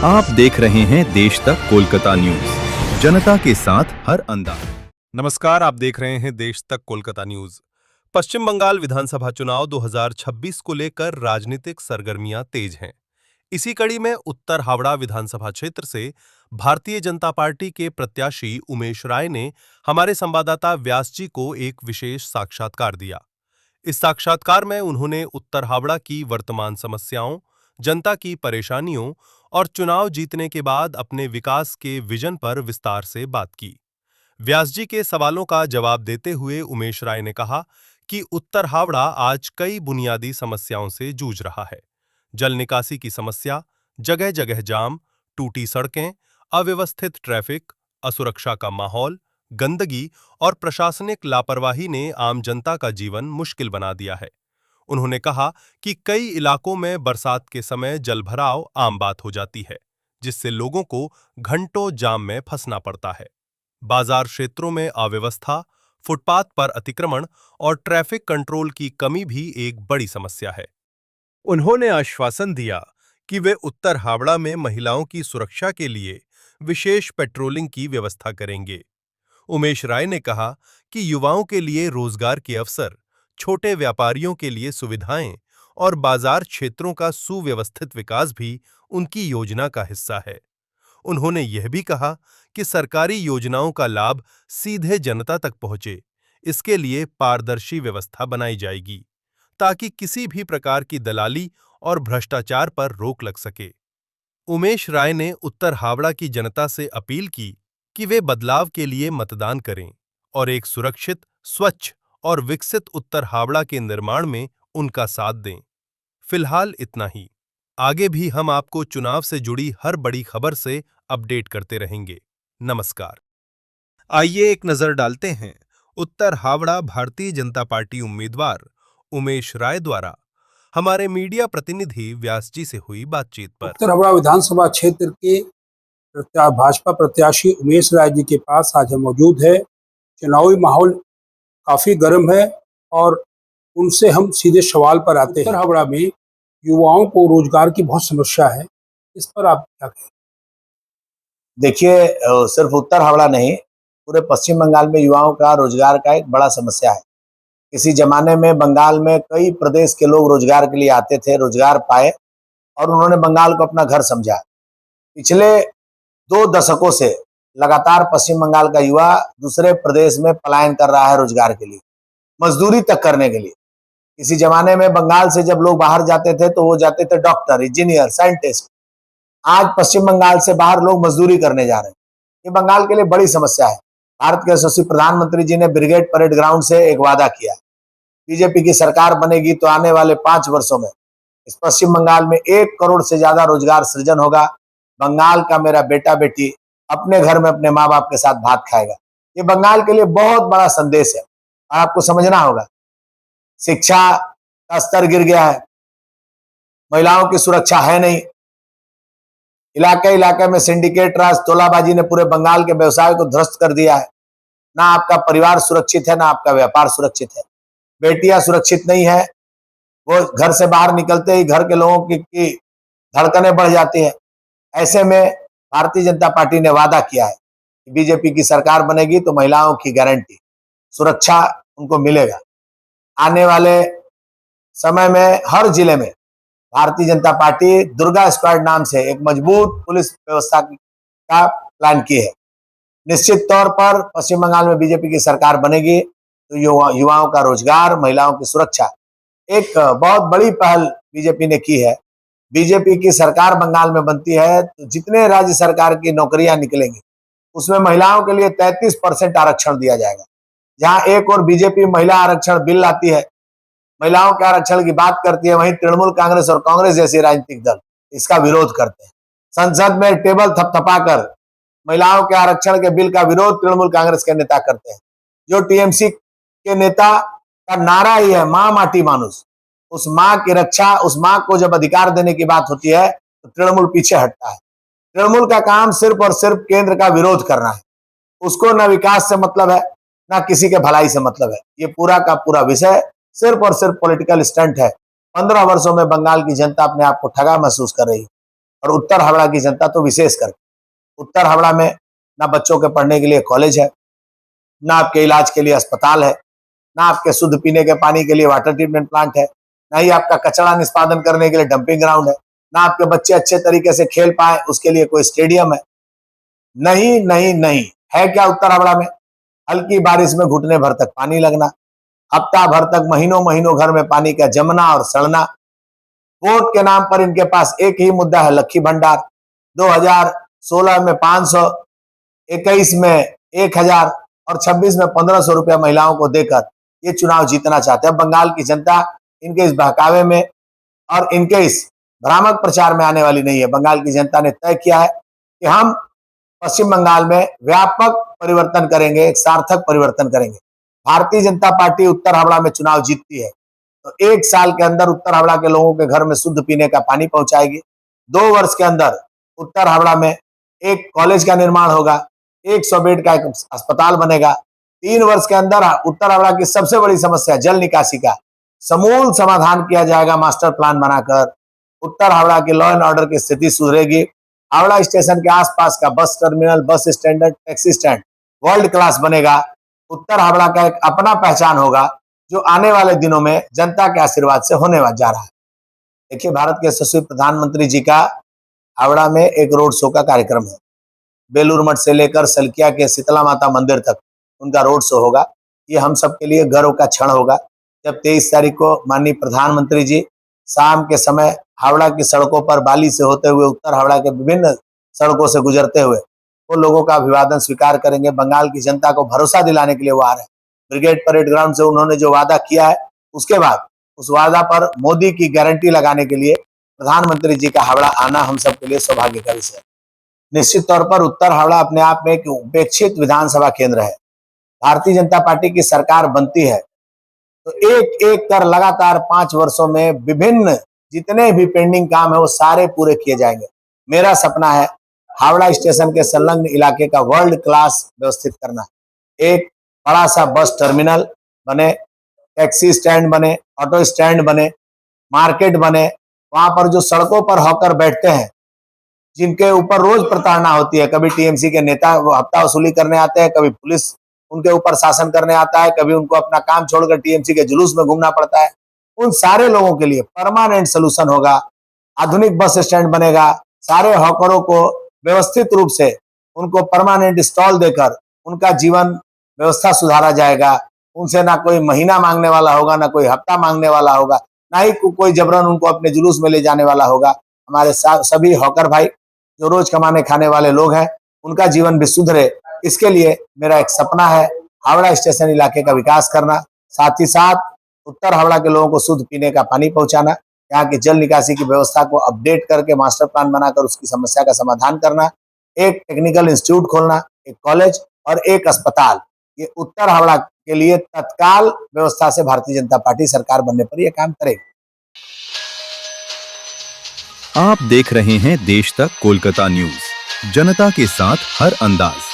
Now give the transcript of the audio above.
आप देख रहे हैं देश तक कोलकाता न्यूज, जनता के साथ हर अंदाज। नमस्कार, आप देख रहे हैं देश तक कोलकाता न्यूज। पश्चिम बंगाल विधानसभा चुनाव 2026 को लेकर राजनीतिक सरगर्मियां तेज हैं। इसी कड़ी में उत्तर हावड़ा विधानसभा क्षेत्र से भारतीय जनता पार्टी के प्रत्याशी उमेश राय ने हमारे संवाददाता व्यास जी को एक विशेष साक्षात्कार दिया। इस साक्षात्कार में उन्होंने उत्तर हावड़ा की वर्तमान समस्याओं, जनता की परेशानियों और चुनाव जीतने के बाद अपने विकास के विजन पर विस्तार से बात की। व्यास जी के सवालों का जवाब देते हुए उमेश राय ने कहा कि उत्तर हावड़ा आज कई बुनियादी समस्याओं से जूझ रहा है। जल निकासी की समस्या, जगह जगह जाम, टूटी सड़कें, अव्यवस्थित ट्रैफिक, असुरक्षा का माहौल, गंदगी और प्रशासनिक लापरवाही ने आम जनता का जीवन मुश्किल बना दिया है। उन्होंने कहा कि कई इलाकों में बरसात के समय जलभराव आम बात हो जाती है, जिससे लोगों को घंटों जाम में फंसना पड़ता है। बाजार क्षेत्रों में अव्यवस्था, फुटपाथ पर अतिक्रमण और ट्रैफिक कंट्रोल की कमी भी एक बड़ी समस्या है। उन्होंने आश्वासन दिया कि वे उत्तर हावड़ा में महिलाओं की सुरक्षा के लिए विशेष पेट्रोलिंग की व्यवस्था करेंगे। उमेश राय ने कहा कि युवाओं के लिए रोजगार के अवसर, छोटे व्यापारियों के लिए सुविधाएं और बाजार क्षेत्रों का सुव्यवस्थित विकास भी उनकी योजना का हिस्सा है। उन्होंने यह भी कहा कि सरकारी योजनाओं का लाभ सीधे जनता तक पहुंचे, इसके लिए पारदर्शी व्यवस्था बनाई जाएगी, ताकि किसी भी प्रकार की दलाली और भ्रष्टाचार पर रोक लग सके। उमेश राय ने उत्तर हावड़ा की जनता से अपील की कि वे बदलाव के लिए मतदान करें और एक सुरक्षित, स्वच्छ और विकसित उत्तर हावड़ा के निर्माण में उनका साथ दें। फिलहाल इतना ही। आगे भी हम आपको चुनाव से जुड़ी हर बड़ी खबर से अपडेट करते रहेंगे। नमस्कार। आइए एक नजर डालते हैं उत्तर हावड़ा भारतीय जनता पार्टी उम्मीदवार उमेश राय द्वारा हमारे मीडिया प्रतिनिधि व्यास जी से हुई बातचीत पर। उत्तर हावड़ा विधानसभा क्षेत्र के भाजपा प्रत्याशी उमेश राय जी के पास आज हम मौजूद है। चुनावी माहौल काफी गर्म है और उनसे हम सीधे सवाल पर आते हैं। उत्तर हावड़ा में युवाओं को रोजगार की बहुत समस्या है, इस पर आप क्या कहें? देखिए, सिर्फ उत्तर हावड़ा नहीं, पूरे पश्चिम बंगाल में युवाओं का रोजगार का एक बड़ा समस्या है। किसी जमाने में बंगाल में कई प्रदेश के लोग रोजगार के लिए आते थे, रोजगार पाए और उन्होंने बंगाल को अपना घर समझा। पिछले 2 दशकों से लगातार पश्चिम बंगाल का युवा दूसरे प्रदेश में पलायन कर रहा है रोजगार के लिए, मजदूरी तक करने के लिए। किसी जमाने में बंगाल से जब लोग बाहर जाते थे तो वो जाते थे डॉक्टर, इंजीनियर, साइंटिस्ट। आज पश्चिम बंगाल से बाहर लोग मजदूरी करने जा रहे हैं। ये बंगाल के लिए बड़ी समस्या है। भारत के यशस्वी प्रधानमंत्री जी ने ब्रिगेड परेड ग्राउंड से एक वादा किया, बीजेपी की सरकार बनेगी तो आने वाले 5 वर्षों में इस पश्चिम बंगाल में 1 करोड़ से ज्यादा रोजगार सृजन होगा। बंगाल का मेरा बेटा बेटी अपने घर में अपने माँ बाप के साथ भात खाएगा। ये बंगाल के लिए बहुत बड़ा संदेश है और आपको समझना होगा। शिक्षा का स्तर गिर गया है, महिलाओं की सुरक्षा है नहीं, इलाके इलाके में सिंडिकेट राज, तोलाबाजी ने पूरे बंगाल के व्यवसाय को ध्वस्त कर दिया है। ना आपका परिवार सुरक्षित है, ना आपका व्यापार सुरक्षित है। बेटियां सुरक्षित नहीं है, वो घर से बाहर निकलते ही घर के लोगों की धड़कनें बढ़ जाती है। ऐसे में भारतीय जनता पार्टी ने वादा किया है कि बीजेपी की सरकार बनेगी तो महिलाओं की गारंटी, सुरक्षा उनको मिलेगा। आने वाले समय में हर जिले में भारतीय जनता पार्टी दुर्गा स्क्वाड नाम से एक मजबूत पुलिस व्यवस्था का प्लान की है। निश्चित तौर पर पश्चिम बंगाल में बीजेपी की सरकार बनेगी तो युवाओं का रोजगार, महिलाओं की सुरक्षा, एक बहुत बड़ी पहल बीजेपी ने की है। बीजेपी की सरकार बंगाल में बनती है तो जितने राज्य सरकार की नौकरियां निकलेंगी उसमें महिलाओं के लिए 33% आरक्षण दिया जाएगा। जहां एक और बीजेपी महिला आरक्षण बिल लाती है, महिलाओं के आरक्षण की बात करती है, वहीं तृणमूल कांग्रेस और कांग्रेस जैसे राजनीतिक दल इसका विरोध करते हैं। संसद में टेबल थपथपाकर महिलाओं के आरक्षण के बिल का विरोध तृणमूल कांग्रेस के नेता करते हैं। जो टीएमसी के नेता का नारा ही है मां माटी मानुस, उस मां की रक्षा, उस मां को जब अधिकार देने की बात होती है तो तृणमूल पीछे हटता है। तृणमूल का काम सिर्फ और सिर्फ केंद्र का विरोध करना है। उसको न विकास से मतलब है, न किसी के भलाई से मतलब है। ये पूरा का पूरा विषय सिर्फ और सिर्फ पॉलिटिकल स्टंट है। 15 वर्षों में बंगाल की जनता अपने आप को ठगा महसूस कर रही है। और उत्तर हावड़ा की जनता तो विशेष कर उत्तर हावड़ा में ना बच्चों के पढ़ने के लिए कॉलेज है, ना आपके इलाज के लिए अस्पताल है, ना आपके शुद्ध पीने के पानी के लिए वाटर ट्रीटमेंट प्लांट है, ना ही आपका कचरा निष्पादन करने के लिए डंपिंग ग्राउंड है, ना आपके बच्चे अच्छे तरीके से खेल पाए उसके लिए कोई स्टेडियम है। नहीं नहीं नहीं, है क्या उत्तर हावड़ा में? हल्की बारिश में घुटने भर तक पानी लगना, हफ्ता भर तक महीनों महीनों घर में पानी का जमना और सड़ना। वोट के नाम पर इनके पास एक ही मुद्दा है, लक्खी भंडार। 2016 में 500, 21 में 1000 और 26 में 1500 रुपया महिलाओं को देकर ये चुनाव जीतना चाहते हैं। बंगाल की जनता इनके इस बहकावे में और इनके इस भ्रामक प्रचार में आने वाली नहीं है। बंगाल की जनता ने तय किया है कि हम पश्चिम बंगाल में व्यापक परिवर्तन करेंगे, एक सार्थक परिवर्तन करेंगे। भारतीय जनता पार्टी उत्तर हावड़ा में चुनाव जीतती है तो 1 साल के अंदर उत्तर हावड़ा के लोगों के घर में शुद्ध पीने का पानी पहुंचाएगी। 2 वर्ष के अंदर उत्तर हावड़ा में एक कॉलेज का निर्माण होगा, 100 बेड का एक अस्पताल बनेगा। 3 वर्ष के अंदर उत्तर हावड़ा की सबसे बड़ी समस्या जल निकासी का समूल समाधान किया जाएगा मास्टर प्लान बनाकर। उत्तर हावड़ा की लॉ एंड ऑर्डर की स्थिति सुधरेगी। हावड़ा स्टेशन के आसपास का bus terminal, bus stand, taxi stand world class बनेगा। उत्तर हावड़ा का एक अपना पहचान होगा जो आने वाले दिनों में जनता के आशीर्वाद से होने जा रहा है। देखिए, भारत के यशस्वी प्रधानमंत्री जी का हावड़ा में एक रोड शो का कार्यक्रम है। बेलूर मठ से लेकर सलकिया के शीतला माता मंदिर तक उनका रोड शो होगा। ये हम सबके लिए गर्व का क्षण होगा जब 23 तारीख को माननीय प्रधानमंत्री जी शाम के समय हावड़ा की सड़कों पर बाली से होते हुए उत्तर हावड़ा के विभिन्न सड़कों से गुजरते हुए वो लोगों का अभिवादन स्वीकार करेंगे। बंगाल की जनता को भरोसा दिलाने के लिए वो आ रहे हैं। ब्रिगेड परेड ग्राउंड से उन्होंने जो वादा किया है उसके बाद उस वादा पर मोदी की गारंटी लगाने के लिए प्रधानमंत्री जी का हावड़ा आना हम सबके लिए सौभाग्य का विषय है। निश्चित तौर पर उत्तर हावड़ा अपने आप में एक उपेक्षित विधानसभा केंद्र है। भारतीय जनता पार्टी की सरकार बनती है तो एक एक कर लगातार 5 वर्षों में विभिन्न जितने भी पेंडिंग काम है वो सारे पूरे किए जाएंगे। मेरा सपना है हावड़ा स्टेशन के संलग्न इलाके का वर्ल्ड क्लास व्यवस्थित करना। एक बड़ा सा बस टर्मिनल बने, टैक्सी स्टैंड बने, ऑटो स्टैंड बने, मार्केट बने। वहां पर जो सड़कों पर हॉकर बैठते हैं जिनके ऊपर रोज प्रताड़ना होती है, कभी टीएमसी के नेता हफ्ता वसूली करने आते हैं, कभी पुलिस उनके ऊपर शासन करने आता है, कभी उनको अपना काम छोड़कर टीएमसी के जुलूस में घूमना पड़ता है। उन सारे लोगों के लिए परमानेंट सोल्यूशन होगा। आधुनिक बस स्टैंड बनेगा। सारे हॉकरों को व्यवस्थित रूप से उनको परमानेंट स्टॉल देकर उनका जीवन व्यवस्था सुधारा जाएगा। उनसे ना कोई महीना मांगने वाला होगा, ना कोई हफ्ता मांगने वाला होगा, ना ही कोई जबरन उनको अपने जुलूस में ले जाने वाला होगा। हमारे सभी हॉकर भाई जो रोज कमाने खाने वाले लोग हैं उनका जीवन भी सुधरे, इसके लिए मेरा एक सपना है हावड़ा स्टेशन इलाके का विकास करना। साथ ही साथ उत्तर हावड़ा के लोगों को शुद्ध पीने का पानी पहुंचाना, यहाँ की जल निकासी की व्यवस्था को अपडेट करके मास्टर प्लान बनाकर उसकी समस्या का समाधान करना, एक टेक्निकल इंस्टीट्यूट खोलना, एक कॉलेज और एक अस्पताल। ये उत्तर हावड़ा के लिए तत्काल व्यवस्था से भारतीय जनता पार्टी सरकार बनने पर यह काम करेगी। आप देख रहे हैं देश तक कोलकाता न्यूज, जनता के साथ हर अंदाज।